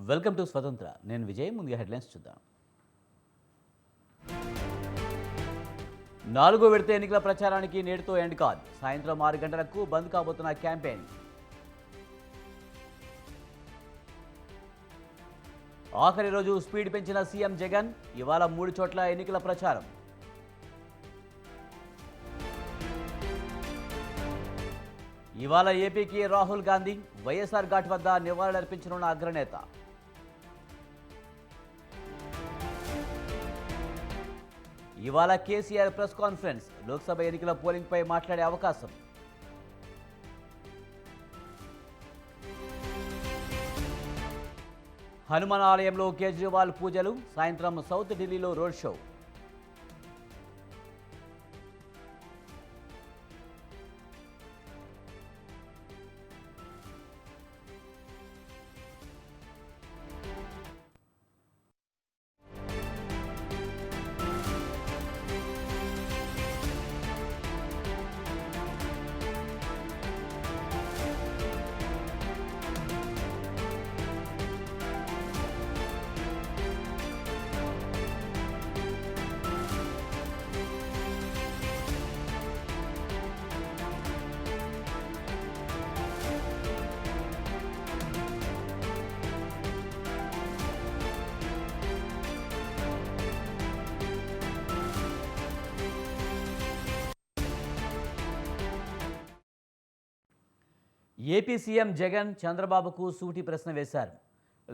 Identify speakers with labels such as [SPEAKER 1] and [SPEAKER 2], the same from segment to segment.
[SPEAKER 1] Welcome to స్వతంత్ర. నేను విజయ్. ముందుగా హెడ్లైన్స్ చూద్దాం. 4వ విడత ఎన్నికల ప్రచారానికి నేటితో ఎండ్ కార్డ్. సాయంత్రం 6 గంటలకు బంద్ కాబోతున్న క్యాంపెయిన్. ఆఖరి రోజు స్పీడ్ పెంచిన సీఎం జగన్. ఇవాళ 3 చోట్ల ఎన్నికల ప్రచారం. ఇవాళ ఏపీకి రాహుల్ గాంధీ వైఎస్ఆర్ ఘాట్ వద్ద నివాళులర్పించనున్న అగ్రనేత. ఇవాళ కేసీఆర్ ప్రెస్ కాన్ఫరెన్స్. లోక్సభ ఎన్నికల పోలింగ్పై మాట్లాడే అవకాశం. హనుమాన్ ఆలయంలో కేజ్రీవాల్ పూజలు. సాయంత్రం సౌత్ ఢిల్లీలో road show. AP CM Jagan చంద్రబాబుకు సూటి ప్రశ్న వేశారు.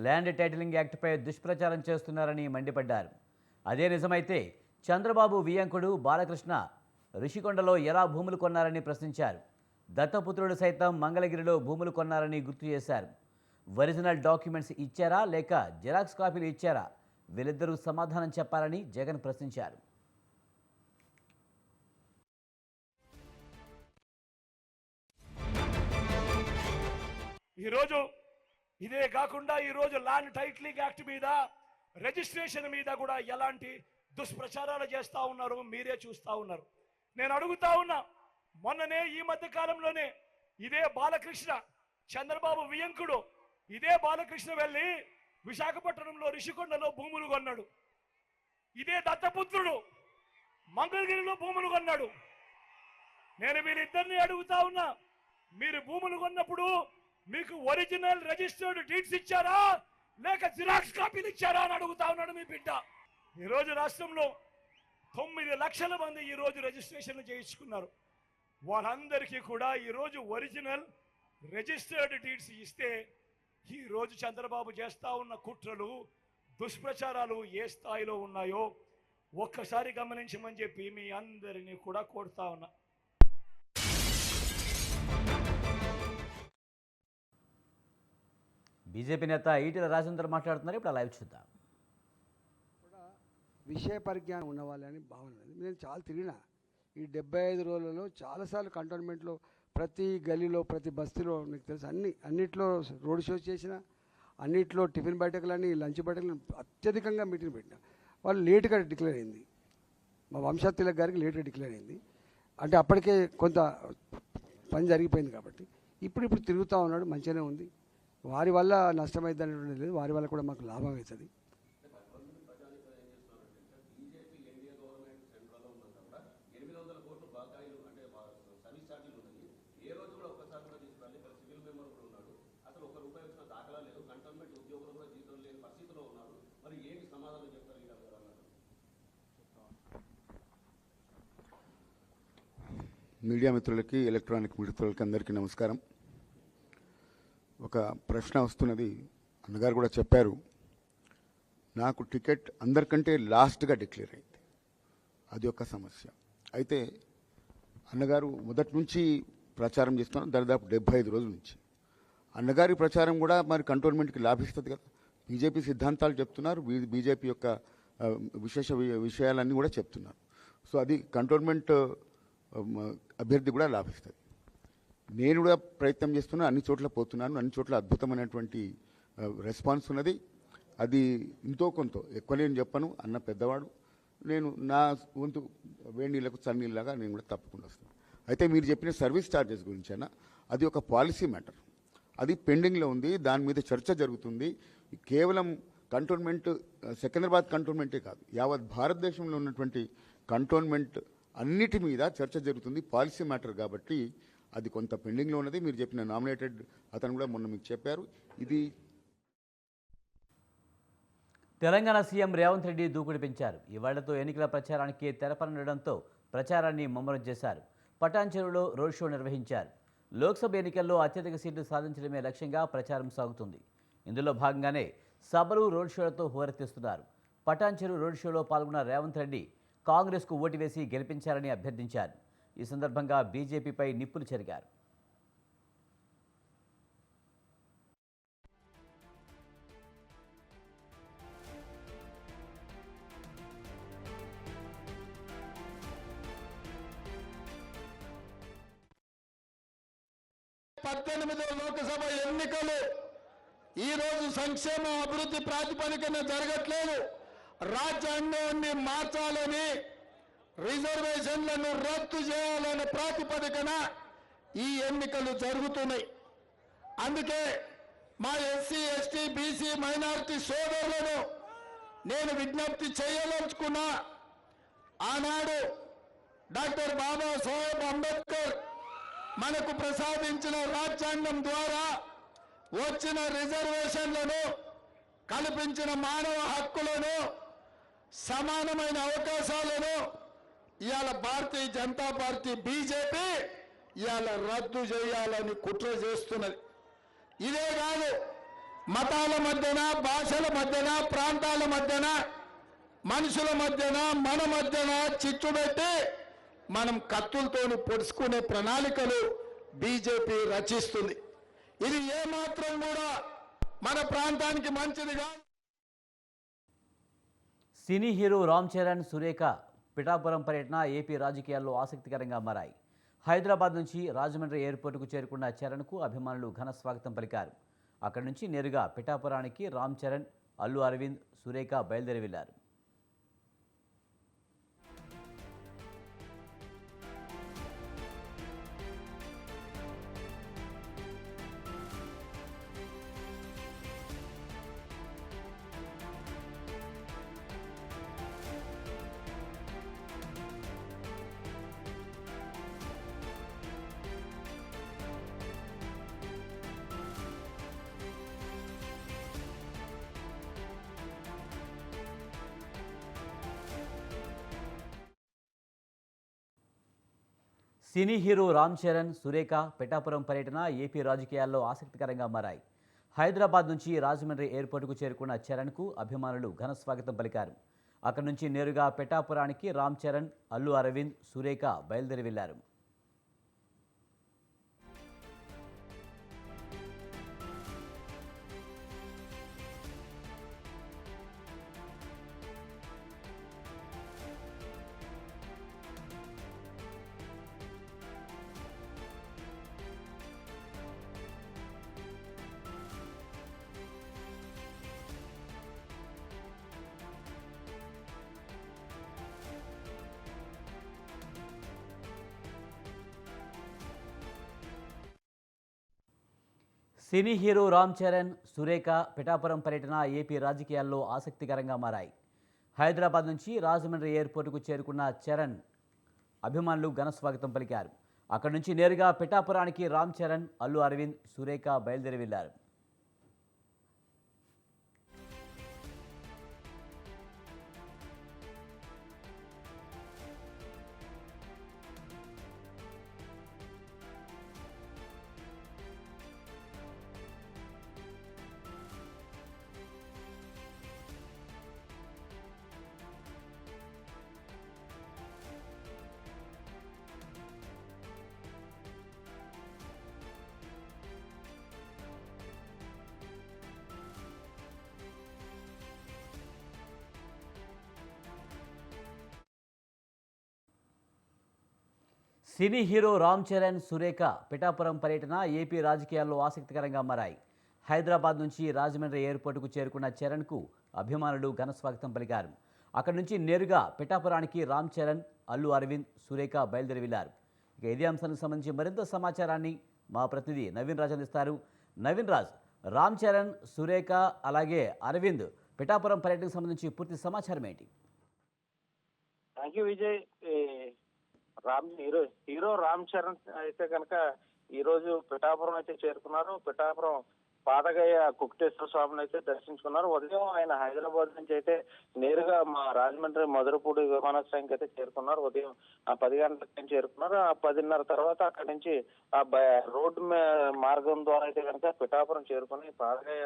[SPEAKER 1] ల్యాండ్ టైటిలింగ్ యాక్ట్పై దుష్ప్రచారం చేస్తున్నారని మండిపడ్డారు. అదే నిజమైతే చంద్రబాబు వియంకుడు బాలకృష్ణ రిషికొండలో ఎలా భూములు కొన్నారని ప్రశ్నించారు. దత్తపుత్రుడు సైతం మంగళగిరిలో భూములు కొన్నారని గుర్తు చేశారు. ఒరిజినల్ డాక్యుమెంట్స్ ఇచ్చారా లేక జిరాక్స్ కాపీలు ఇచ్చారా? వీళ్ళిద్దరూ సమాధానం చెప్పాలని జగన్ ప్రశ్నించారు.
[SPEAKER 2] ఈరోజు ఇదే కాకుండా ఈరోజు ల్యాండ్ టైటిలింగ్ యాక్ట్ మీద రిజిస్ట్రేషన్ మీద కూడా ఎలాంటి దుష్ప్రచారాలు చేస్తూ ఉన్నారు మీరే చూస్తూ ఉన్నారు. నేను అడుగుతా ఉన్నా, మొన్ననే ఈ మధ్య కాలంలోనే ఇదే బాలకృష్ణ, చంద్రబాబు వియంకుడు ఇదే బాలకృష్ణ వెళ్ళి విశాఖపట్నంలో రిషికొండలో భూములు కొన్నాడు. ఇదే దత్తపుత్రుడు మంగళగిరిలో భూములు కొన్నాడు. నేను వీరిద్దరిని అడుగుతా ఉన్నా, మీరు భూములు కొన్నప్పుడు మీకు ఒరిజినల్ రిజిస్టర్డ్ డీడ్స్ ఇచ్చారా లేక జిరాక్స్ కాపీలు ఇచ్చారా అని అడుగుతా ఉన్నాడు మీ బిడ్డ. ఈరోజు రాష్ట్రంలో 9 లక్షల మంది ఈరోజు రిజిస్ట్రేషన్లు చేయించుకున్నారు. వాళ్ళందరికీ కూడా ఈరోజు ఒరిజినల్ రిజిస్టర్డ్ డీడ్స్ ఇస్తే ఈరోజు చంద్రబాబు చేస్తా ఉన్న కుట్రలు దుష్ప్రచారాలు ఏ స్థాయిలో ఉన్నాయో ఒక్కసారి గమనించమని చెప్పి మీ అందరినీ కూడా కోరుతా ఉన్నా.
[SPEAKER 1] బీజేపీ నేత ఈటెల రాజేందర్ మాట్లాడుతున్నారు. ఇప్పుడు లైవ్ చూద్దాం.
[SPEAKER 3] కూడా విషయ పరిజ్ఞానం ఉన్న వాళ్ళని భావన. నేను చాలా తిరిగిన ఈ 75 రోజులలో చాలాసార్లు కంటోన్మెంట్లో ప్రతి గలీలో ప్రతి బస్తీలో మీకు తెలుసు అన్నిట్లో రోడ్ షోస్ చేసిన, అన్నిట్లో టిఫిన్ బయటకులని లంచ్ బయటకులని అత్యధికంగా మీటింగ్ పెట్టిన. వాళ్ళు లేటుగా డిక్లేర్ అయింది. మా వంశత్ తిలక్ గారికి లేటుగా డిక్లేర్ అయింది. అంటే అప్పటికే కొంత పని జరిగిపోయింది కాబట్టి ఇప్పుడు తిరుగుతూ ఉన్నాడు. మంచిగానే ఉంది. వారి వల్ల నష్టమైంది అనేటువంటిది లేదు, వారి వల్ల కూడా మాకు లాభం అవుతుంది.
[SPEAKER 4] మీడియా మిత్రులకి, ఎలక్ట్రానిక్ మిత్రులకి అందరికీ నమస్కారం. ఒక ప్రశ్న వస్తున్నది. అన్నగారు కూడా చెప్పారు, నాకు టికెట్ అందరికంటే లాస్ట్గా డిక్లేర్ అయింది. అది ఒక సమస్య. అయితే అన్నగారు మొదటి నుంచి ప్రచారం చేస్తున్నారు, దాదాపు 75 రోజుల నుంచి. అన్నగారి ప్రచారం కూడా మరి కంటోన్మెంట్కి లాభిస్తుంది కదా. బీజేపీ సిద్ధాంతాలు చెప్తున్నారు, బీజేపీ యొక్క విషయాలన్నీ కూడా చెప్తున్నారు. సో అది కంటోన్మెంట్ అభ్యర్థి కూడా లాభిస్తుంది. నేను కూడా ప్రయత్నం చేస్తున్నాను, అన్ని చోట్ల పోతున్నాను, అన్ని చోట్ల అద్భుతమైనటువంటి రెస్పాన్స్ ఉన్నది. అది ఇంతో కొంత ఎక్కువ నేను చెప్పను, అన్న పెద్దవాడు, నేను నా వంతు వేడి నీళ్ళకు చన్నీళ్ళలాగా నేను కూడా తప్పకుండా వస్తాను. అయితే మీరు చెప్పిన సర్వీస్ ఛార్జెస్ గురించి అన్న, అది ఒక పాలసీ మ్యాటర్, అది పెండింగ్లో ఉంది, దాని మీద చర్చ జరుగుతుంది. కేవలం కంటోన్మెంట్ సికింద్రాబాద్ కంటోన్మెంటే కాదు, యావత్ భారతదేశంలో ఉన్నటువంటి కంటోన్మెంట్ అన్నిటి మీద చర్చ జరుగుతుంది. పాలసీ మ్యాటర్ కాబట్టి అది కొంత పెండింగ్లో ఉన్నది. మీరు చెప్పిన నామినేటెడ్ అతను కూడా మొన్న మీకు చెప్పారు. ఇది
[SPEAKER 1] తెలంగాణ సీఎం రేవంత్ రెడ్డి దూకుడు పెంచారు. ఇవాళ్లతో ఎన్నికల ప్రచారానికి తెరపనుండడంతో ప్రచారాన్ని ముమ్మరం చేశారు. పటాన్ చెరువులో రోడ్ షో నిర్వహించారు. లోక్సభ ఎన్నికల్లో అత్యధిక సీట్లు సాధించడమే లక్ష్యంగా ప్రచారం సాగుతుంది. ఇందులో భాగంగానే సభలు రోడ్ షోలతో హోరెత్తిస్తున్నారు. పటాన్ చెరువు రోడ్ షోలో పాల్గొన్న రేవంత్ రెడ్డి కాంగ్రెస్కు ఓటు వేసి గెలిపించారని అభ్యర్థించారు. ఈ సందర్భంగా బీజేపీపై నిప్పులు చెరిగారు.
[SPEAKER 5] లోకసభ ఎన్నికలు ఈరోజు సంక్షేమ అభివృద్ధి ప్రాతిపదికన జరగట్లేదు. రాజ్యాంగాన్ని మార్చాలని, రిజర్వేషన్లను రద్దు చేయాలనే ప్రాతిపదికన ఈ ఎన్నికలు జరుగుతున్నాయి. అందుకే మా ఎస్సీ, ఎస్టీ, బీసీ, మైనారిటీ సోదరులను నేను విజ్ఞప్తి చేయదలుచుకున్నా. ఆనాడు డాక్టర్ బాబాసాహెబ్ అంబేద్కర్ మనకు ప్రసాదించిన రాజ్యాంగం ద్వారా వచ్చిన రిజర్వేషన్లను, కల్పించిన మానవ హక్కులను, సమానమైన అవకాశాలను ఇవాళ భారతీయ జనతా పార్టీ బీజేపీ ఇవాళ రద్దు చేయాలని కుట్ర చేస్తున్నది. ఇదే కాదు, మతాల మధ్యన, భాషల మధ్యన, ప్రాంతాల మధ్యన, మనుషుల మధ్యన, మన మధ్యన చిచ్చు పెట్టి మనం కత్తులతోని పొడుచుకునే ప్రణాళికలు బీజేపీ రచిస్తుంది. ఇది ఏమాత్రం కూడా మన ప్రాంతానికి మంచిదిగా.
[SPEAKER 1] సినీ హీరో రామ్ చరణ్, సురేఖ పిఠాపురం పర్యటన ఏపీ రాజకీయాల్లో ఆసక్తికరంగా మారాయి. హైదరాబాద్ నుంచి రాజమండ్రి ఎయిర్పోర్టుకు చేరుకున్న చరణ్కు అభిమానులు ఘన స్వాగతం పలికారు. అక్కడి నుంచి నేరుగా పిఠాపురానికి రామ్ చరణ్, అల్లు అరవింద్, సురేఖ బయలుదేరి వెళ్లారు. సినీ హీరో రామ్ చరణ్, సురేఖ పిఠాపురం పర్యటన ఏపీ రాజకీయాల్లో ఆసక్తికరంగా మారాయి. హైదరాబాద్ నుంచి రాజమండ్రి ఎయిర్పోర్టుకు చేరుకున్న చరణ్కు అభిమానులు ఘన స్వాగతం పలికారు. అక్కడి నుంచి నేరుగా పిఠాపురానికి రామ్ చరణ్, అల్లు అరవింద్, సురేఖ బయలుదేరి వెళ్లారు. సినీ హీరో రామ్ చరణ్, సురేఖ పిఠాపురం పర్యటన ఏపీ రాజకీయాల్లో ఆసక్తికరంగా మారాయి. హైదరాబాద్ నుంచి రాజమండ్రి ఎయిర్పోర్టుకు చేరుకున్న చరణ్ అభిమానులు ఘన స్వాగతం పలికారు. అక్కడి నుంచి నేరుగా పిఠాపురానికి రామ్ చరణ్, అల్లు అరవింద్, సురేఖ బయలుదేరి వెళ్లారు. సినీ హీరో రామ్ చరణ్, సురేఖ పిఠాపురం పర్యటన ఏపీ రాజకీయాల్లో ఆసక్తికరంగా మారాయి. హైదరాబాద్ నుంచి రాజమండ్రి ఎయిర్పోర్టుకు చేరుకున్న చరణ్కు అభిమానులు ఘన స్వాగతం పలికారు. అక్కడి నుంచి నేరుగా పిఠాపురానికి రామ్ చరణ్, అల్లు అరవింద్, సురేఖ బయలుదేరి వెళ్లారు. ఇక ఇదే అంశానికి సంబంధించి మరింత సమాచారాన్ని మా ప్రతినిధి నవీన్ రాజ్ అందిస్తారు. నవీన్ రాజ్, రామ్ చరణ్, సురేఖ అలాగే అరవింద్ పిఠాపురం పర్యటనకు సంబంధించి పూర్తి సమాచారం ఏంటి?
[SPEAKER 6] Thank you Vijay. Hero Ram Charan అయితే కనుక ఈ రోజు పిఠాపురం అయితే చేరుకున్నారు. పిఠాపురం పాదగయ కుక్టేశ్వర స్వామిని అయితే దర్శించుకున్నారు. ఉదయం ఆయన హైదరాబాద్ నుంచి అయితే నేరుగా మా రాజమండ్రి మధురపూడి విమానాశ్రయానికి అయితే చేరుకున్నారు. ఉదయం 10 గంటలకు చేరుకున్నారు. 10:30 తర్వాత అక్కడి నుంచి రోడ్డు మార్గం ద్వారా అయితే కనుక పిఠాపురం చేరుకుని పాదగయ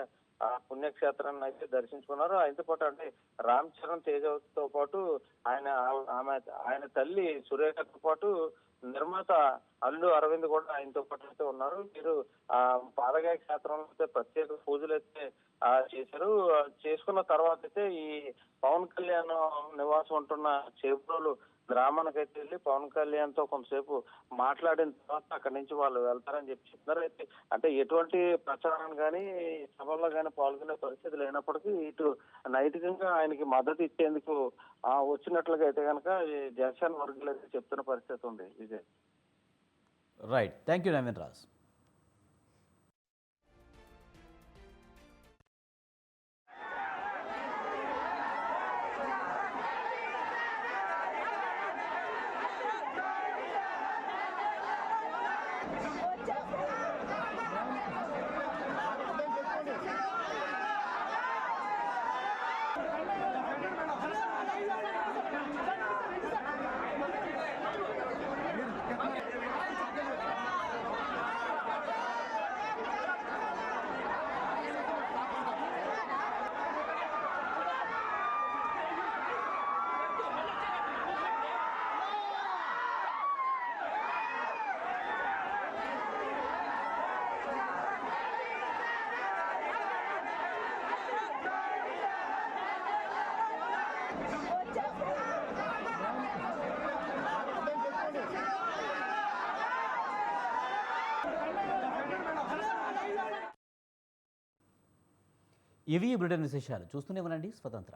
[SPEAKER 6] పుణ్యక్షేత్రాన్ని అయితే దర్శించుకున్నారు. ఆయనతో పాటు అంటే రామ్ చరణ్ తేజతో పాటు ఆయన తల్లి సురేఖతో పాటు నిర్మాత అల్లు అరవింద్ కూడా ఆయనతో పాటు అయితే ఉన్నారు. వీరు పాదగయ క్షేత్రంలో అయితే ప్రత్యేక పూజలు అయితే చేశారు. చేసుకున్న తర్వాత అయితే ఈ పవన్ కళ్యాణ్ నివాసం ఉంటున్న చేబ్రోలు గ్రామానికైతే వెళ్ళి పవన్ కళ్యాణ్ తో కొంతసేపు మాట్లాడిన తర్వాత అక్కడి నుంచి వాళ్ళు వెళ్తారని చెప్తున్నారు. అయితే అంటే ఎటువంటి ప్రచారం కానీ సభల్లో కానీ పాల్గొనే పరిస్థితి లేనప్పటికీ ఇటు నైతికంగా ఆయనకి మద్దతు ఇచ్చేందుకు వచ్చినట్లుగా అయితే కనుక జనసేన వర్గాలు అయితే చెప్తున్న పరిస్థితి ఉంది. Vijay.
[SPEAKER 1] Right, thank you Naveen Raj. ఇవి బ్రిటన్ విశేషాలు. చూస్తూనే ఉండండి స్వతంత్ర.